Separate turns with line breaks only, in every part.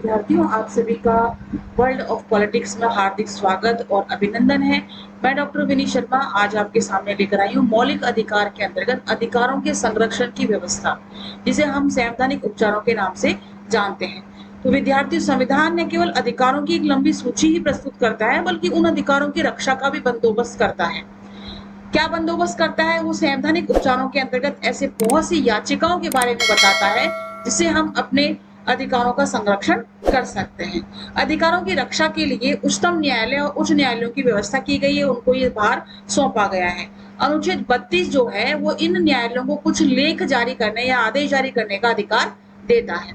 विद्यार्थियों, आप सभी का वर्ल्ड ऑफ पॉलिटिक्स में हार्दिक स्वागत और अभिनंदन है। मैं डॉक्टर विनी शर्मा आज आपके सामने लेकर आई हूँ मौलिक अधिकार के अंतर्गत अधिकारों के संरक्षण की व्यवस्था, जिसे हम संवैधानिक उपचारों के नाम से जानते हैं। तो विद्यार्थियों, संविधान न केवल अधिकारों की एक लंबी सूची ही प्रस्तुत करता है, बल्कि उन अधिकारों की रक्षा का भी बंदोबस्त करता है। क्या बंदोबस्त करता है? वो संवैधानिक उपचारों के अंतर्गत ऐसे बहुत सी याचिकाओं के बारे में बताता है जिससे हम अपने अधिकारों का संरक्षण कर सकते हैं। अधिकारों की रक्षा के लिए उच्चतम न्यायालय और उच्च न्यायालयों की व्यवस्था की गई है, उनको ये भार सौंपा गया है। अनुच्छेद 32 जो है वो इन न्यायालयों को कुछ लेख जारी करने या आदेश जारी करने का अधिकार देता है।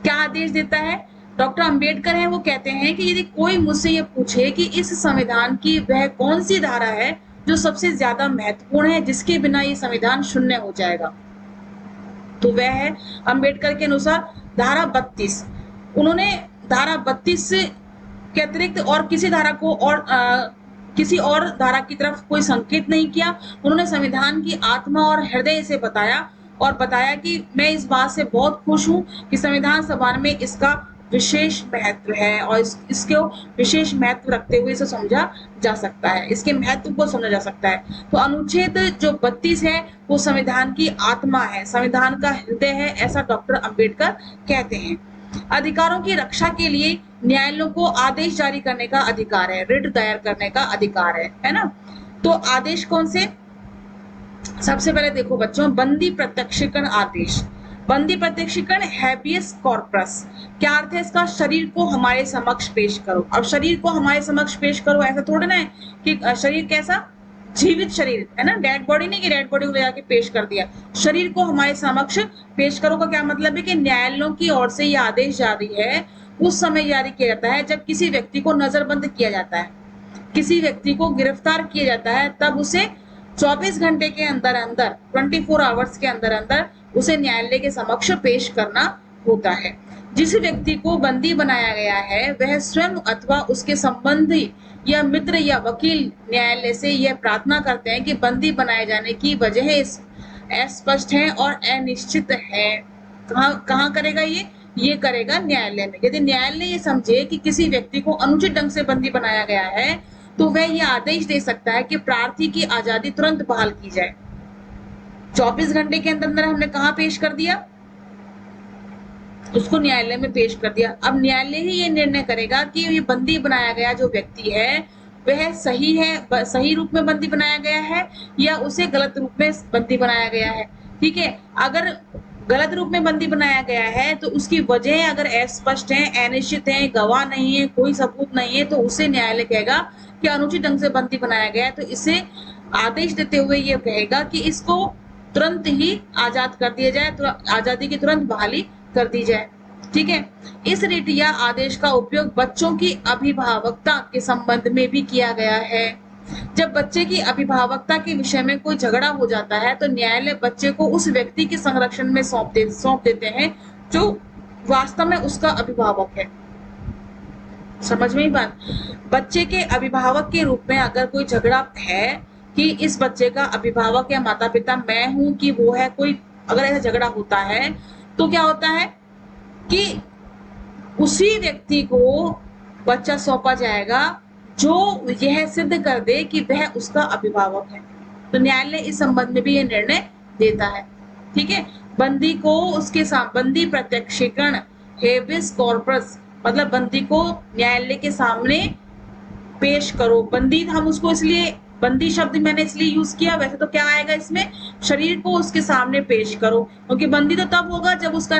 क्या आदेश देता है? डॉक्टर अंबेडकर हैं, वो कहते हैं कि यदि कोई मुझसे ये पूछे कि इस संविधान की वह कौन सी धारा है जो सबसे ज्यादा महत्वपूर्ण है, जिसके बिना ये संविधान शून्य हो जाएगा, तो वह है अंबेडकर के अनुसार धारा 32। उन्होंने धारा 32 के अतिरिक्त और किसी धारा को और किसी और धारा की तरफ कोई संकेत नहीं किया। उन्होंने संविधान की आत्मा और हृदय से बताया और बताया कि मैं इस बात से बहुत खुश हूं कि संविधान सभा में इसका विशेष महत्व है और इसको विशेष महत्व रखते हुए इसे समझा जा सकता है, इसके महत्व को समझा जा सकता है। तो अनुच्छेद जो 32 है वो संविधान की आत्मा है, संविधान का हृदय है, ऐसा डॉक्टर अंबेडकर कहते हैं। अधिकारों की रक्षा के लिए न्यायालयों को आदेश जारी करने का अधिकार है, रिट दायर करने का अधिकार है ना। तो आदेश कौन से? सबसे पहले देखो बच्चों, बंदी प्रत्यक्षीकरण आदेश। बंदी प्रत्यक्षीकरण हैबियस कॉर्पस, क्या अर्थ है इसका? शरीर को हमारे समक्ष पेश करो। अब शरीर को हमारे समक्ष पेश करो ऐसा थोड़ा ना है कि शरीर कैसा? जीवित शरीर है ना, डेड बॉडी नहीं कि डेड बॉडी को ले जाके पेश कर दिया। शरीर को हमारे समक्ष पेश करो का क्या मतलब है कि न्यायालयों की ओर से यह आदेश जारी है उस समय जारी किया जाता है जब किसी व्यक्ति को नजरबंद किया जाता है, किसी व्यक्ति को गिरफ्तार किया जाता है, तब उसे 24 घंटे के अंदर अंदर 24 आवर्स के अंदर अंदर उसे न्यायालय के समक्ष पेश करना होता है। जिस व्यक्ति को बंदी बनाया गया है वह स्वयं अथवा उसके संबंधी या मित्र या वकील न्यायालय से यह प्रार्थना करते हैं कि बंदी बनाए जाने की वजह अस्पष्ट है और अनिश्चित है। कहाँ करेगा ये करेगा न्यायालय में। यदि न्यायालय ये समझे कि किसी व्यक्ति को अनुचित ढंग से बंदी बनाया गया है तो वह यह आदेश दे सकता है कि प्रार्थी की आजादी तुरंत बहाल की जाए। 24 घंटे के अंदर अंदर हमने कहा पेश कर दिया, उसको न्यायालय में पेश कर दिया। अब न्यायालय ही ये निर्णय करेगा कि ये बंदी बनाया गया जो व्यक्ति है वह सही है, सही रूप में बंदी बनाया गया है या उसे गलत रूप में बंदी बनाया गया है। ठीक है, अगर गलत रूप में बंदी बनाया गया है तो उसकी वजह अगर अस्पष्ट है, अनिश्चित है, गवाह नहीं है, कोई सबूत नहीं है, तो उसे न्यायालय कहेगा कि अनुचित ढंग से बंदी बनाया गया है। तो इसे आदेश देते हुए ये कहेगा कि इसको तुरंत ही आजाद कर दिया जाए, तो आजादी की तुरंत बहाली कर दी जाए। ठीक है, इस रिट या आदेश का उपयोग बच्चों की अभिभावकता के संबंध में भी किया गया है। जब बच्चे की अभिभावकता के विषय में कोई झगड़ा हो जाता है तो न्यायालय बच्चे को उस व्यक्ति के संरक्षण में सौंप देते हैं जो वास्तव में उसका अभिभावक है। समझ में ही बात? बच्चे के अभिभावक के रूप में अगर कोई झगड़ा है कि इस बच्चे का अभिभावक या माता पिता मैं हूं कि वो है, कोई अगर ऐसा झगड़ा होता है तो क्या होता है कि उसी व्यक्ति को बच्चा सौंपा जाएगा जो यह सिद्ध कर दे कि वह उसका अभिभावक है। तो न्यायालय इस संबंध में भी यह निर्णय देता है। ठीक है, बंदी को उसके बंदी प्रत्यक्षीकरण हेबियस कॉर्पस, मतलब बंदी को न्यायालय के सामने पेश करो। बंदी हम उसको इसलिए, बंदी शब्द मैंने इसलिए यूज किया, वैसे तो क्या आएगा इसमें? शरीर को उसके सामने पेश करो, क्योंकि बंदी तो तब होगा जब उसका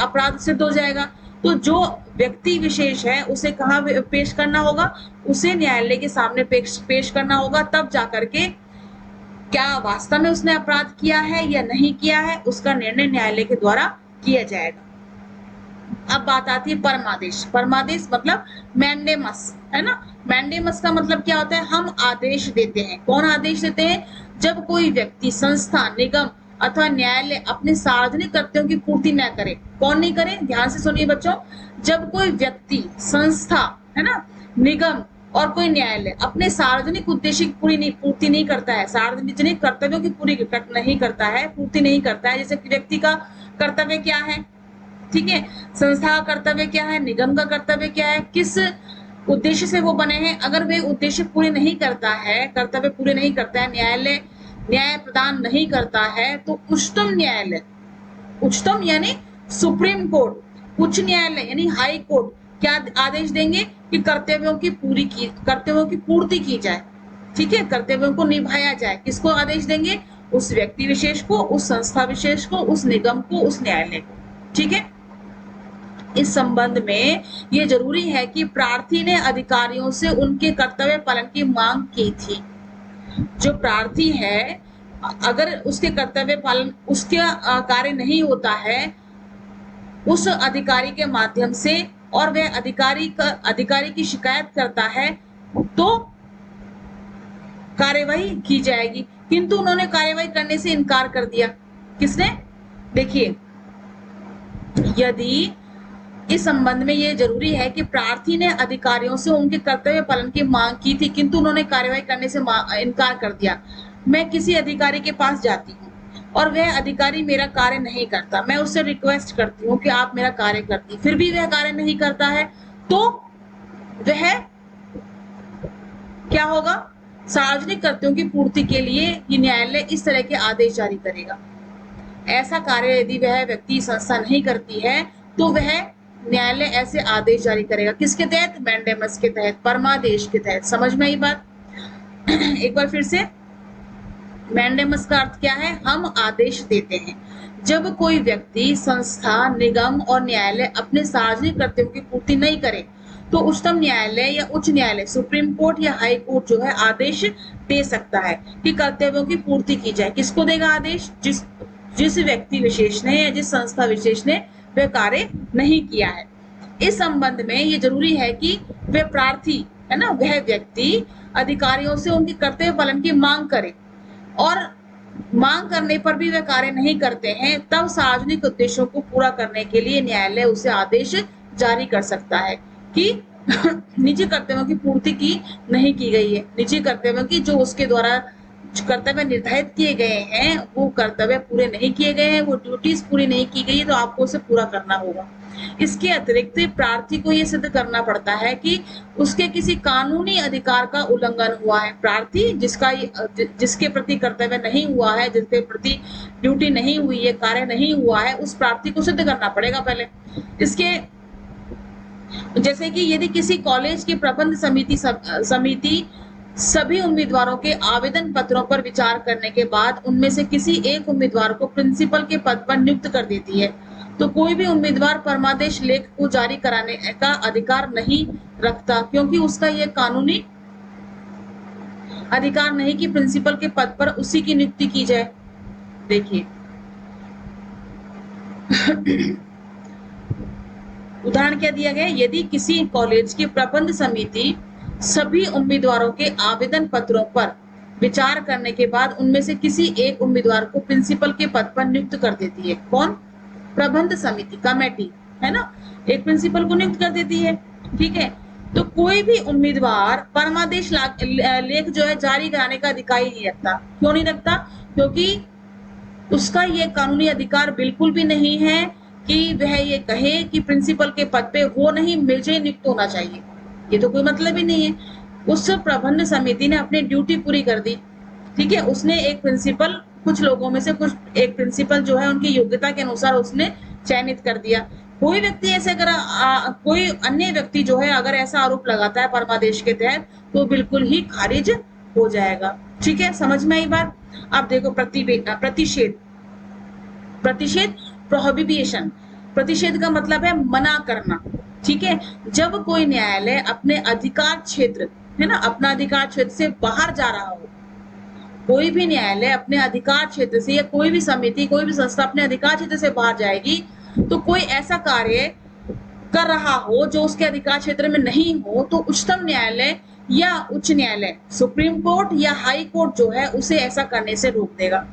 अपराध सिद्ध हो जाएगा। तो जो व्यक्ति विशेष है उसे कहाँ पेश करना होगा? उसे न्यायालय के सामने पेश करना होगा, तब जाकर के क्या वास्तव में उसने अपराध किया है या नहीं किया है उसका निर्णय न्यायालय के द्वारा किया जाएगा। अब बात आती है परमादेश। परमादेश मतलब मैंडेमस, है ना। मैंडेमस का मतलब क्या होता है? हम आदेश देते हैं। कौन आदेश देते हैं? जब कोई व्यक्ति, संस्था, निगम अथवा न्यायालय अपने सार्वजनिक कर्तव्यों की पूर्ति न करे। कौन नहीं करे? ध्यान से सुनिए बच्चों, जब कोई व्यक्ति, संस्था, है ना, निगम और कोई न्यायालय अपने सार्वजनिक उद्देश्य की पूर्ति नहीं करता है, सार्वजनिक कर्तव्यों की पूरी नहीं करता है, पूर्ति नहीं करता है। जैसे व्यक्ति का कर्तव्य क्या है? ठीक है। संस्था का कर्तव्य क्या है, निगम का कर्तव्य क्या है, किस उद्देश्य से वो बने हैं। अगर वे उद्देश्य पूरे नहीं करता है, कर्तव्य पूरे नहीं करता है, न्यायालय न्याय प्रदान नहीं करता है, तो उच्चतम न्यायालय, उच्चतम यानी सुप्रीम कोर्ट, उच्च न्यायालय यानी हाई कोर्ट क्या आदेश देंगे कि कर्तव्यों की पूर्ति की जाए। ठीक है, कर्तव्यों को निभाया जाए। किसको आदेश देंगे? उस व्यक्ति विशेष को, उस संस्था विशेष को, उस निगम को, उस न्यायालय को। ठीक है। इस संबंध में ये जरूरी है कि प्रार्थी ने अधिकारियों से उनके कर्तव्य पालन की मांग की थी। जो प्रार्थी है, अगर उसके कर्तव्य पालन, उसके कार्य नहीं होता है उस अधिकारी के माध्यम से, और वह अधिकारी की शिकायत करता है, तो कार्यवाही की जाएगी। किंतु उन्होंने कार्यवाही करने से इनकार कर दिया। किसने? देखिए, यदि इस संबंध में ये जरूरी है कि प्रार्थी ने अधिकारियों से उनके कर्तव्य पालन की मांग की थी, किंतु उन्होंने कार्यवाही करने से इनकार कर दिया। मैं किसी अधिकारी के पास जाती हूँ और वह अधिकारी मेरा कार्य नहीं करता, मैं उससे रिक्वेस्ट करती हूँ कि आप मेरा कार्य करती, फिर भी वह कार्य नहीं करता है, तो वह क्या होगा? सार्वजनिक कर्तव्यों की पूर्ति के लिए ये न्यायालय इस तरह के आदेश जारी करेगा। ऐसा कार्य यदि वह व्यक्ति संस्था नहीं करती है, तो वह न्यायालय ऐसे आदेश जारी करेगा। किसके तहत? मैंडेमस के तहत, परमादेश के तहत। समझ में आई बात? एक बार फिर से, मैंडेमस का अर्थ क्या है? हम आदेश देते हैं। जब कोई व्यक्ति, संस्था, निगम और न्यायालय अपने सार्वजनिक कर्तव्यों की पूर्ति नहीं करे, तो उच्चतम न्यायालय या उच्च न्यायालय, सुप्रीम कोर्ट या हाई कोर्ट जो है आदेश दे सकता है कि कर्तव्यों की पूर्ति की जाए। किसको देगा आदेश? जिस व्यक्ति विशेष ने या जिस संस्था विशेष ने वह कार्य नहीं किया है। इस संबंध में ये जरूरी है कि वह प्रार्थी है ना, वह व्यक्ति अधिकारियों से उनके कर्तव्य पालन की मांग करे, और मांग करने पर भी वे कार्य नहीं करते हैं, तब सार्वजनिक उद्देश्यों को पूरा करने के लिए न्यायालय उसे आदेश जारी कर सकता है कि निजी कर्तव्यों की पूर्ति की नहीं की गई है। निजी कर्तव्यों की, जो उसके द्वारा कर्तव्य निर्धारित किए गए हैं, वो कर्तव्य पूरे नहीं किए गए हैं, वो ड्यूटीज पूरी नहीं की गई है, तो आपको उसे पूरा करना होगा। इसके अतिरिक्त प्रार्थी को यह सिद्ध करना पड़ता है कि उसके किसी कानूनी अधिकार का उल्लंघन हुआ है। प्रार्थी जिसके प्रति कर्तव्य नहीं हुआ है, जिसके प्रति ड्यूटी नहीं हुई है, कार्य नहीं हुआ है, उस प्रार्थी को सिद्ध करना पड़ेगा पहले। इसके जैसे कि यदि किसी कॉलेज की प्रबंध समिति सभी उम्मीदवारों के आवेदन पत्रों पर विचार करने के बाद उनमें से किसी एक उम्मीदवार को प्रिंसिपल के पद पर नियुक्त कर देती है, तो कोई भी उम्मीदवार परमादेश लेख को जारी कराने का अधिकार नहीं रखता, क्योंकि उसका यह कानूनी अधिकार नहीं कि प्रिंसिपल के पद पर उसी की नियुक्ति की जाए। देखिए, उदाहरण क्या दिया गया? यदि किसी कॉलेज की प्रबंध समिति सभी उम्मीदवारों के आवेदन पत्रों पर विचार करने के बाद उनमें से किसी एक उम्मीदवार को प्रिंसिपल के पद पर नियुक्त कर देती है। कौन? प्रबंध समिति, कमेटी है ना, एक प्रिंसिपल को नियुक्त कर देती है। ठीक है, तो कोई भी उम्मीदवार परमादेश लेख जो है जारी कराने का अधिकार ही नहीं रखता। क्यों नहीं रखता? क्योंकि उसका ये कानूनी अधिकार बिल्कुल भी नहीं है कि वह ये कहे कि प्रिंसिपल के पद पे वो नहीं, मुझे नियुक्त होना चाहिए। ये तो कोई मतलब ही नहीं है। उस प्रबंध समिति ने अपनी ड्यूटी पूरी कर दी। ठीक है, उसने एक प्रिंसिपल, कुछ लोगों में से कुछ एक प्रिंसिपल जो है उनकी योग्यता के अनुसार उसने चयनित कर दिया। कोई व्यक्ति ऐसे अगर कोई अन्य व्यक्ति जो है अगर ऐसा आरोप लगाता है परमादेश के तहत, तो बिल्कुल ही खारिज हो जाएगा। ठीक है, समझ में आई बात? अब देखो, प्रतिषेध, प्रोहिबिशन। प्रतिषेध का मतलब है मना करना। ठीक है, जब कोई न्यायालय अपने अधिकार क्षेत्र है ना, अपना अधिकार क्षेत्र से बाहर जा रहा हो, कोई भी न्यायालय अपने अधिकार क्षेत्र से, या कोई भी समिति, कोई भी संस्था अपने अधिकार क्षेत्र से बाहर जाएगी, तो कोई ऐसा कार्य कर रहा हो जो उसके अधिकार क्षेत्र में नहीं हो, तो उच्चतम न्यायालय या उच्च न्यायालय, सुप्रीम कोर्ट या हाई कोर्ट जो है उसे ऐसा करने से रोक देगा।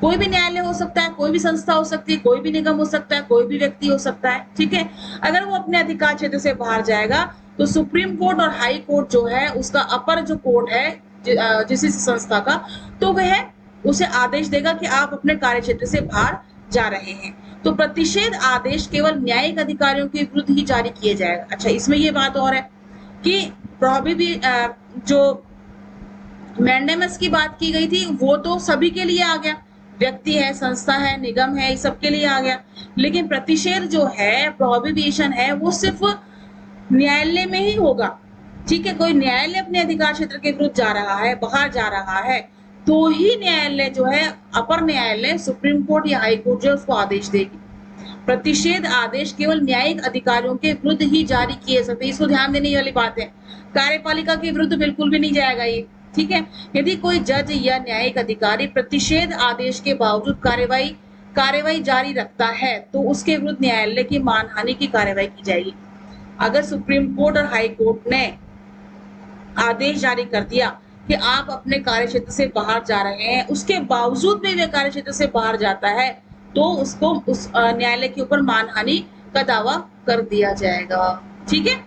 कोई भी न्यायालय हो सकता है, कोई भी संस्था हो सकती है, कोई भी निगम हो सकता है, कोई भी व्यक्ति हो सकता है। ठीक है, अगर वो अपने अधिकार क्षेत्र से बाहर जाएगा, तो सुप्रीम कोर्ट और हाई कोर्ट जो है, उसका अपर जो कोर्ट है जिस संस्था का, तो वह उसे आदेश देगा कि आप अपने कार्य क्षेत्र से बाहर जा रहे हैं। तो प्रतिषेध आदेश केवल न्यायिक अधिकारियों के विरुद्ध ही जारी किए जाएगा। अच्छा, इसमें ये बात और है कि जो मैंडेमस की बात की गई थी वो तो सभी के लिए आ गया, व्यक्ति है, संस्था है, निगम है, इस सबके लिए आ गया। लेकिन प्रतिषेध जो है, प्रोहिबिशन है, वो सिर्फ न्यायालय में ही होगा। ठीक है, कोई न्यायालय अपने अधिकार क्षेत्र के विरुद्ध जा रहा है, बाहर जा रहा है, तो ही न्यायालय जो है, अपर न्यायालय, सुप्रीम कोर्ट या हाई कोर्ट जो उसको आदेश देगी। प्रतिषेध आदेश केवल न्यायिक अधिकारियों के विरुद्ध ही जारी किए सकते, इसको ध्यान देने वाली बात है। कार्यपालिका के विरुद्ध बिल्कुल भी नहीं जाएगा ये। ठीक है, यदि कोई जज या न्यायिक अधिकारी प्रतिषेध आदेश के बावजूद कार्यवाही जारी रखता है तो उसके विरुद्ध न्यायालय की मानहानि की कार्यवाही की जाएगी। अगर सुप्रीम कोर्ट और हाई कोर्ट ने आदेश जारी कर दिया कि आप अपने कार्यक्षेत्र से बाहर जा रहे हैं, उसके बावजूद भी वे कार्यक्षेत्र से बाहर जाता है, तो उसको उस न्यायालय के ऊपर मानहानि का दावा कर दिया जाएगा। ठीक है,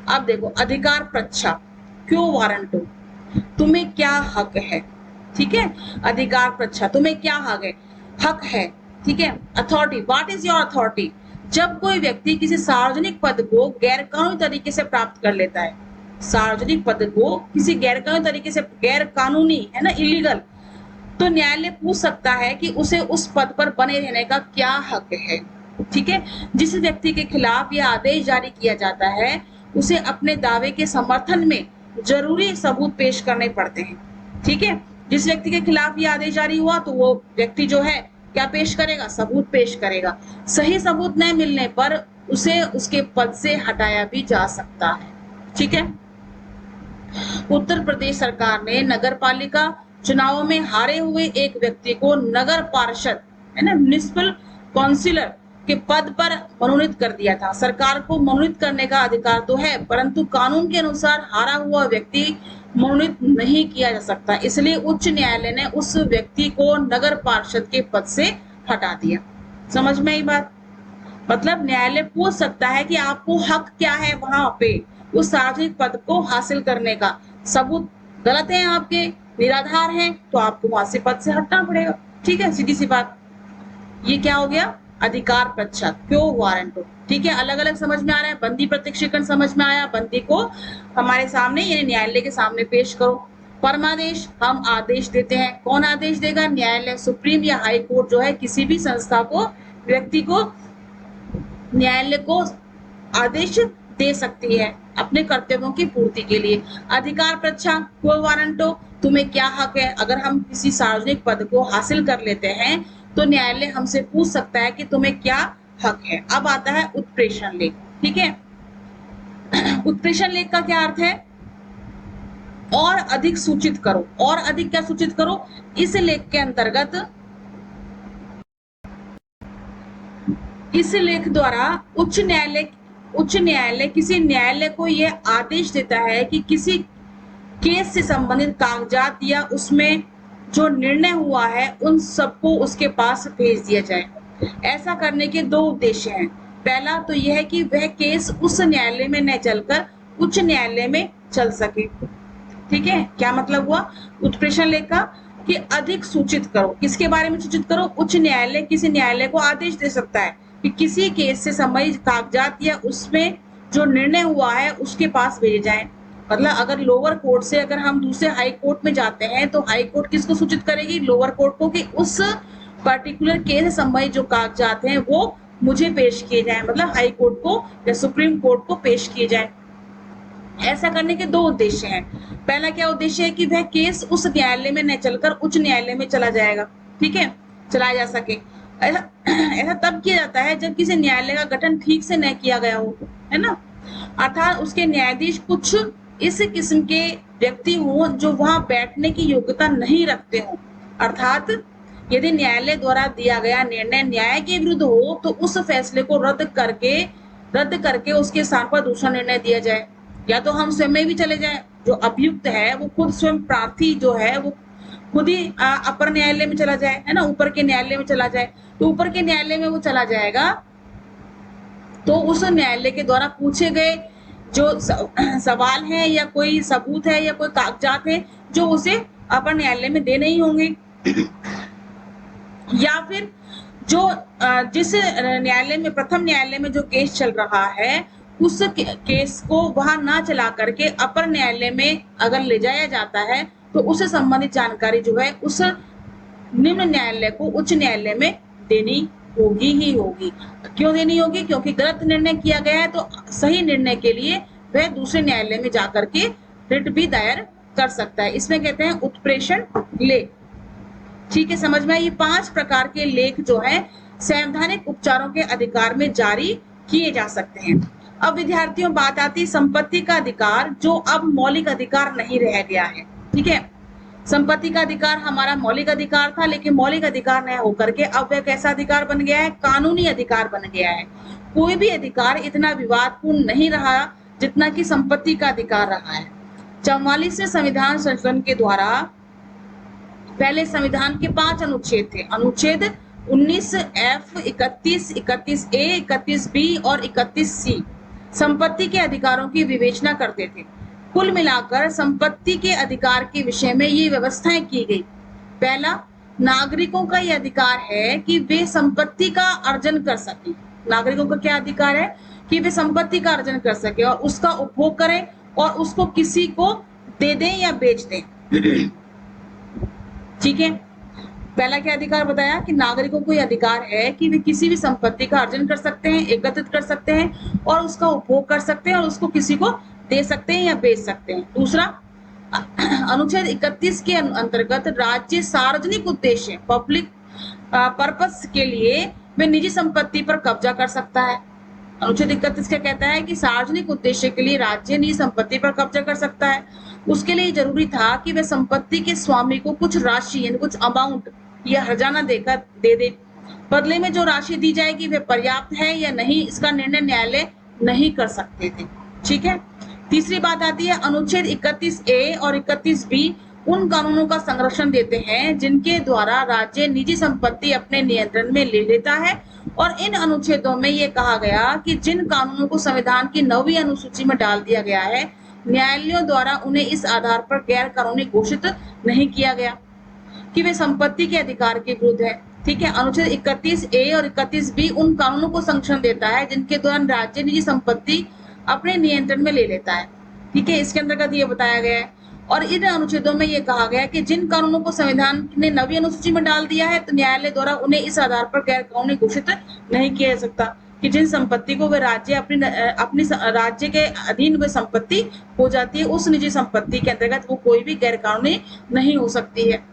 अब देखो अधिकार प्रच्छा, क्यों वारंटो, तुम्हें क्या हक है। ठीक है, अधिकार प्रच्छा, तुम्हें क्या हक है। ठीक है, authority, what is your authority. जब कोई व्यक्ति किसी सार्वजनिक पद को गैरकानूनी तरीके से प्राप्त कर लेता है, सार्वजनिक पद को किसी गैरकानूनी तरीके से, गैरकानूनी है ना, इलीगल, तो न्यायालय पूछ सकता है कि उसे उस पद पर बने रहने का क्या हक है। ठीक है, जिस व्यक्ति के खिलाफ यह आदेश जारी किया जाता है उसे अपने दावे के समर्थन में जरूरी सबूत पेश करने पड़ते हैं। ठीक है, जिस व्यक्ति के खिलाफ यह आदेश जारी हुआ तो वो व्यक्ति जो है क्या पेश करेगा, सबूत पेश करेगा। सही सबूत न मिलने पर उसे उसके पद से हटाया भी जा सकता है। ठीक है, उत्तर प्रदेश सरकार ने नगर पालिका चुनावों में हारे हुए एक व्यक्ति को नगर पार्षद है ना, म्युनिसिपल काउंसिलर के पद पर मनोनीत कर दिया था। सरकार को मनोनीत करने का अधिकार तो है, परंतु कानून के अनुसार हारा हुआ व्यक्ति मनोनीत नहीं किया जा सकता, इसलिए उच्च न्यायालय ने उस व्यक्ति को नगर पार्षद के पद से हटा दिया। समझ में आई बात। मतलब न्यायालय पूछ सकता है कि आपको हक क्या है वहां पे उस सार्वजनिक पद को हासिल करने का, सबूत गलत है आपके, निराधार है, तो आपको वहां से पद से हटना पड़ेगा। ठीक है, सीधी सी बात। ये क्या हो गया, अधिकार प्रच्छा, क्यों वारंटो। ठीक है, अलग अलग समझ में आ रहा है। बंदी प्रत्यक्षीकरण समझ में आया, बंदी को हमारे सामने यानी न्यायालय के सामने पेश करो। परमादेश, हम आदेश देते हैं, कौन आदेश देगा, न्यायालय, सुप्रीम या हाई कोर्ट जो है किसी भी संस्था को, व्यक्ति को, न्यायालय को आदेश दे सकती है अपने कर्तव्यों की पूर्ति के लिए। अधिकार प्रच्छा, क्वो वारंटो, तुम्हें क्या हक है। अगर हम किसी सार्वजनिक पद को हासिल कर लेते हैं तो न्यायालय हमसे पूछ सकता है कि तुम्हें क्या हक है। अब आता है उत्प्रेषण लेख। ठीक है, उत्प्रेषण लेख का क्या अर्थ है, और अधिक सूचित करो। और अधिक क्या सूचित करो, इस लेख के अंतर्गत, इस लेख द्वारा उच्च न्यायालय किसी न्यायालय को यह आदेश देता है कि किसी केस से संबंधित कागजात या उसमें जो निर्णय हुआ है उन सबको उसके पास भेज दिया जाए। ऐसा करने के दो उद्देश्य हैं। पहला तो यह है कि वह केस उस न्यायालय में न चलकर उच्च न्यायालय में चल सके। ठीक है, क्या मतलब हुआ उत्प्रेषण लेख का, कि अधिक सूचित करो। किसके बारे में सूचित करो, उच्च न्यायालय किसी न्यायालय को आदेश दे सकता है कि किसी केस से संबंधित कागजात या उसमें जो निर्णय हुआ है उसके पास भेजे जाए। मतलब अगर लोअर कोर्ट से अगर हम दूसरे हाई कोर्ट में जाते हैं तो हाई कोर्ट किसको सूचित करेगी, लोअर कोर्ट को, कि उस पर्टिकुलर केस से संबंधित जो कागजात हैं वो मुझे पेश किए जाए, मतलब हाई कोर्ट को या सुप्रीम कोर्ट को पेश किए जाए। ऐसा करने के दो उद्देश्य हैं। पहला क्या उद्देश्य है कि वह केस उस न्यायालय में न चलकर उच्च न्यायालय में चला जाएगा। ठीक है, चलाया जा सके। ऐसा तब किया जाता है जब किसी न्यायालय का गठन ठीक से न किया गया हो, है ना, अर्थात उसके न्यायाधीश कुछ इस किस्म के व्यक्ति हों जो वहां बैठने की योग्यता नहीं रखते हों। अर्थात यदि न्यायालय द्वारा दिया गया निर्णय न्याय के विरुद्ध हो तो उस फैसले को रद्द करके उसके स्थान पर दूसरा निर्णय दिया जाए, या तो हम स्वयं भी चले जाएं, जो अभियुक्त है वो खुद स्वयं प्रार्थी जो है वो खुद ही अपर न्यायालय में चला जाए, है ना, ऊपर के न्यायालय में चला जाए। तो ऊपर के न्यायालय में वो चला जाएगा तो उस न्यायालय के द्वारा पूछे गए जो सवाल है या कोई सबूत है या कोई कागजात है जो उसे अपर न्यायालय में देने ही होंगे। या फिर जो जिस न्यायालय में, प्रथम न्यायालय में जो केस चल रहा है, उस केस को वहां ना चला करके अपर न्यायालय में अगर ले जाया जाता है तो उससे संबंधित जानकारी जो है उस निम्न न्यायालय को, उच्च न्यायालय में देनी होगी ही होगी। क्यों देनी होगी? क्योंकि गलत निर्णय किया गया है तो सही निर्णय के लिए वह दूसरे न्यायालय में जाकर के रिट भी दायर कर सकता है। इसमें कहते हैं उत्प्रेषण लेख। ठीक है, समझ में आई? ये 5 प्रकार के लेख जो है संवैधानिक उपचारों के अधिकार में जारी किए जा सकते हैं। अब विद्यार्थियों, बात आती है संपत्ति का अधिकार, जो अब मौलिक अधिकार नहीं रह गया है। ठीक है, संपत्ति का अधिकार हमारा मौलिक अधिकार था, लेकिन मौलिक अधिकार न होकर के अब वह कैसा अधिकार बन गया है? कानूनी अधिकार बन गया है। कोई भी अधिकार इतना विवादपूर्ण नहीं रहा जितना कि संपत्ति का अधिकार रहा है। 44वें संविधान संशोधन के द्वारा पहले संविधान के 5 अनुच्छेद थे। अनुच्छेद 19F, 31, 31A, 31B और 31C संपत्ति के अधिकारों की विवेचना करते थे। कुल मिलाकर संपत्ति के अधिकार के विषय में ये व्यवस्थाएं की गई। पहला, नागरिकों का ये अधिकार है कि वे संपत्ति का अर्जन कर सकें। नागरिकों का क्या अधिकार है? कि वे संपत्ति का अर्जन कर सके और उसका उपभोग करें और उसको किसी को दे दें या बेच दें। ठीक है, पहला क्या अधिकार बताया? कि नागरिकों को यह अधिकार है कि वे किसी भी संपत्ति का अर्जन कर सकते हैं, एकत्रित कर सकते हैं और उसका उपभोग कर सकते हैं और उसको किसी को दे सकते हैं या बेच सकते हैं। दूसरा, अनुच्छेद 31 के अंतर्गत राज्य सार्वजनिक उद्देश्य, पब्लिक पर्पस के लिए वे निजी संपत्ति पर कब्जा कर सकता है। अनुच्छेद 31 क्या कहता है? कि सार्वजनिक उद्देश्य के लिए राज्य निजी संपत्ति पर कब्जा कर सकता है। उसके लिए जरूरी था कि वह संपत्ति के स्वामी को कुछ राशि यानी कुछ अमाउंट या हर्जाना देकर दे दे। बदले में जो राशि दी जाएगी वह पर्याप्त है या नहीं, इसका निर्णय न्यायालय नहीं कर सकते थे। ठीक है, तीसरी बात आती है अनुच्छेद 31A और 31B उन कानूनों का संरक्षण देते हैं जिनके द्वारा राज्य निजी संपत्ति अपने नियंत्रण में ले लेता है। और इन अनुच्छेदों में ये कहा गया कि जिन कानूनों को संविधान की 9वीं अनुसूची में डाल दिया गया है, न्यायालयों द्वारा उन्हें इस आधार पर गैर कानूनी घोषित नहीं किया गया कि वे संपत्ति के अधिकार के विरुद्ध है। ठीक है, अनुच्छेद 31A और 31B उन कानूनों को संरक्षण देता है जिनके द्वारा राज्य निजी संपत्ति अपने नियंत्रण में ले लेता है। ठीक है, इसके अंतर्गत ये बताया गया है। और इन अनुच्छेदों में ये कहा गया कि जिन कानूनों को संविधान ने 9वीं अनुसूची में डाल दिया है तो न्यायालय द्वारा उन्हें इस आधार पर गैर कानूनी घोषित नहीं किया जा सकता कि जिन संपत्ति को वे राज्य अपनी राज्य के अधीन वे संपत्ति हो जाती है, उस निजी संपत्ति के अंतर्गत वो कोई भी गैर कानूनी नहीं हो सकती है।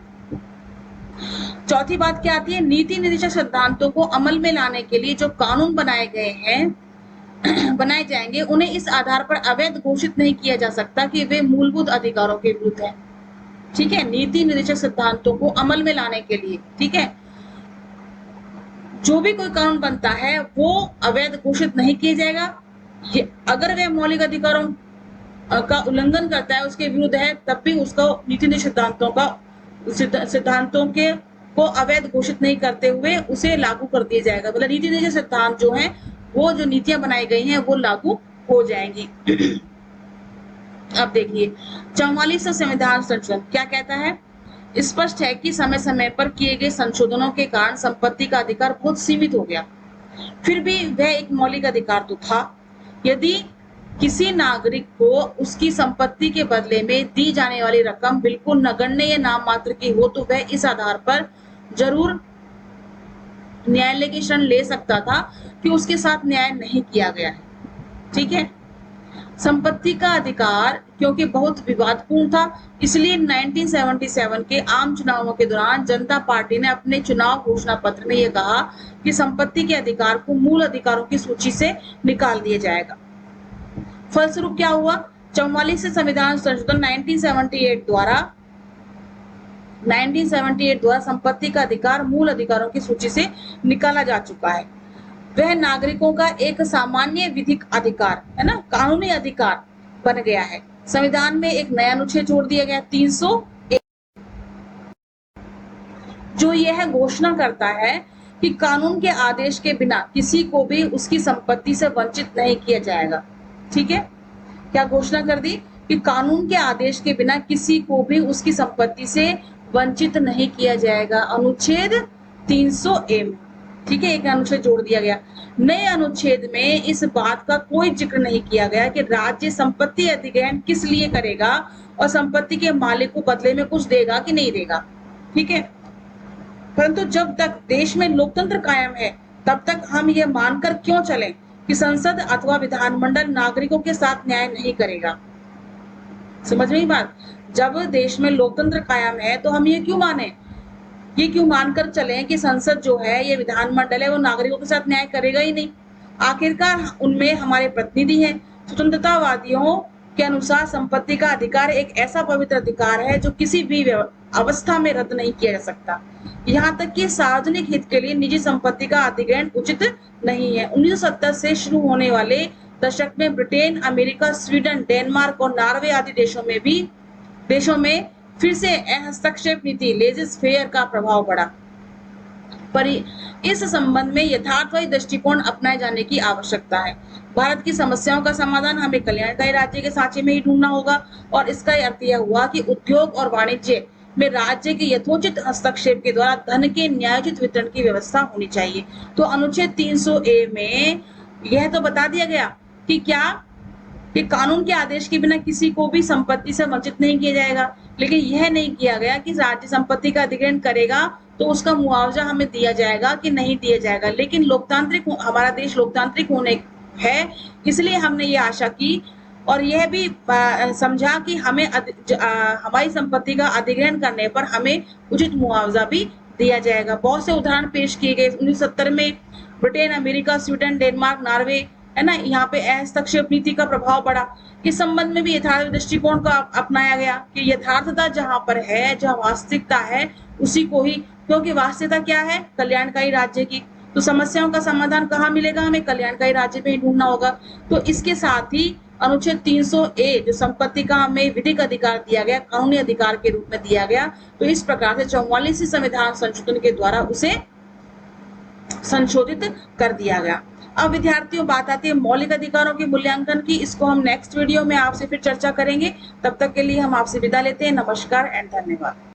चौथी बात क्या आती है? नीति निर्देशक सिद्धांतों को अमल में लाने के लिए जो कानून बनाए गए हैं बनाए जाएंगे, उन्हें इस आधार पर अवैध घोषित नहीं किया जा सकता कि वे मूलभूत अधिकारों के विरुद्ध है। ठीक है, नीति निर्देशक सिद्धांतों को अमल में लाने के लिए, ठीक है, जो भी कोई कानून बनता है वो अवैध घोषित नहीं किया जाएगा। अगर वह मौलिक अधिकारों का उल्लंघन करता है, उसके विरुद्ध है, तब भी उसको नीति निर्देशक सिद्धांतों के को अवैध घोषित नहीं करते हुए उसे लागू कर दिया जाएगा। मतलब नीति निर्देशक सिद्धांत जो है, वो जो नीतियां बनाई गई हैं वो लागू हो जाएंगी। अब देखिए 44वां संविधान संशोधन क्या कहता है? स्पष्ट है कि समय समय पर किए गए संशोधनों के कारण संपत्ति का अधिकार बहुत सीमित हो गया। फिर भी वह एक मौलिक अधिकार तो था। यदि किसी नागरिक को उसकी संपत्ति के बदले में दी जाने वाली रकम बिल्कुल नगण्य या नाम मात्र की हो तो वह इस आधार पर जरूर न्यायालय की शरण ले सकता था कि उसके साथ न्याय नहीं किया गया है। ठीक है, संपत्ति का अधिकार क्योंकि बहुत विवादपूर्ण था, इसलिए 1977 के आम चुनावों के दौरान जनता पार्टी ने अपने चुनाव घोषणा पत्र में यह कहा कि संपत्ति के अधिकार को मूल अधिकारों की सूची से निकाल दिया जाएगा। फलस्वरूप क्या हुआ? 44वें संविधान संशोधन 1978 द्वारा संपत्ति का अधिकार मूल अधिकारों की सूची से निकाला जा चुका है। वह नागरिकों का एक सामान्य विधिक अधिकार है ना, कानूनी अधिकार बन गया है। संविधान में एक नया अनुच्छेद जोड़ दिया गया 301, जो यह घोषणा करता है कि कानून के आदेश के बिना किसी को भी उसकी संपत्ति से वंचित नहीं किया जाएगा। ठीक है, क्या घोषणा कर दी? कि कानून के आदेश के बिना किसी को भी उसकी संपत्ति से वंचित नहीं किया जाएगा। अनुच्छेद 300A में ठीक है, एक अनुच्छेद जोड़ दिया गया। नए अनुच्छेद में इस बात का कोई जिक्र नहीं किया गया कि राज्य संपत्ति अधिग्रहण किस लिए करेगा और संपत्ति के मालिक को बदले में कुछ देगा कि नहीं देगा। ठीक है, परंतु जब तक देश में लोकतंत्र कायम है तब तक हम ये मानकर क्यों चलें कि संसद अथवा विधानमंडल नागरिकों के साथ न्याय नहीं करेगा। समझ में ही बात। जब देश में लोकतंत्र कायम है तो हम ये क्यों माने, ये क्यों मानकर चलें कि संसद जो है, ये विधानमंडल है, वो नागरिकों के साथ न्याय करेगा ही नहीं। आखिरकार उनमें हमारे प्रतिनिधि हैं। स्वतंत्रतावादियों के अनुसार संपत्ति का अधिकार एक ऐसा पवित्र अधिकार है जो किसी भी अवस्था में रद्द नहीं किया जा सकता। यहाँ तक कि सार्वजनिक हित के लिए निजी संपत्ति का अधिग्रहण उचित नहीं है। 1970 से शुरू होने वाले दशक में ब्रिटेन, अमेरिका, स्वीडन, डेनमार्क और नॉर्वे आदि देशों में फिर से हस्तक्षेप नीति लेजिस फेयर का प्रभाव पड़ा। पर इस संबंध में यथार्थवादी दृष्टिकोण अपनाए जाने की आवश्यकता है। भारत की समस्याओं का समाधान हमें कल्याणकारी राज्य के सांचे में ही ढूंढना होगा और इसका अर्थ यह हुआ कि उद्योग और वाणिज्य में राज्य के यथोचित हस्तक्षेप के द्वारा धन के न्यायोचित वितरण की व्यवस्था होनी चाहिए। तो अनुच्छेद 300A में यह तो बता दिया गया कि क्या कि कानून के आदेश के बिना किसी को भी संपत्ति से वंचित नहीं किया जाएगा, लेकिन यह नहीं किया गया कि राज्य संपत्ति का अधिग्रहण करेगा तो उसका मुआवजा हमें दिया जाएगा कि नहीं दिया जाएगा। लेकिन लोकतांत्रिक, हमारा देश लोकतांत्रिक होने है, इसलिए हमने ये आशा की और यह भी समझा कि हमें हमारी संपत्ति का अधिग्रहण करने पर हमें उचित मुआवजा भी दिया जाएगा। बहुत से उदाहरण पेश किए गए 1970 में Britain, America, Sweden, Denmark, Norway, है ना, यहाँ पे हस्तक्षेप नीति का प्रभाव पड़ा। इस संबंध में भी यथार्थ दृष्टिकोण का अपनाया गया कि यथार्थता जहाँ पर है, जहाँ वास्तविकता है, उसी को ही, क्योंकि वास्तविकता क्या है, कल्याणकारी राज्य की। तो समस्याओं का समाधान कहाँ मिलेगा, हमें कल्याणकारी राज्य में ही ढूंढना होगा। तो इसके साथ ही अनुच्छेद 300A जो संपत्ति का हमें विधिक अधिकार दिया गया, कानूनी अधिकार के रूप में दिया गया, तो इस प्रकार से 44वीं संविधान संशोधन के द्वारा उसे संशोधित कर दिया गया। अब विद्यार्थियों, बात आती है मौलिक अधिकारों के मूल्यांकन की। इसको हम नेक्स्ट वीडियो में आपसे फिर चर्चा करेंगे। तब तक के लिए हम आपसे विदा लेते हैं। नमस्कार एंड धन्यवाद।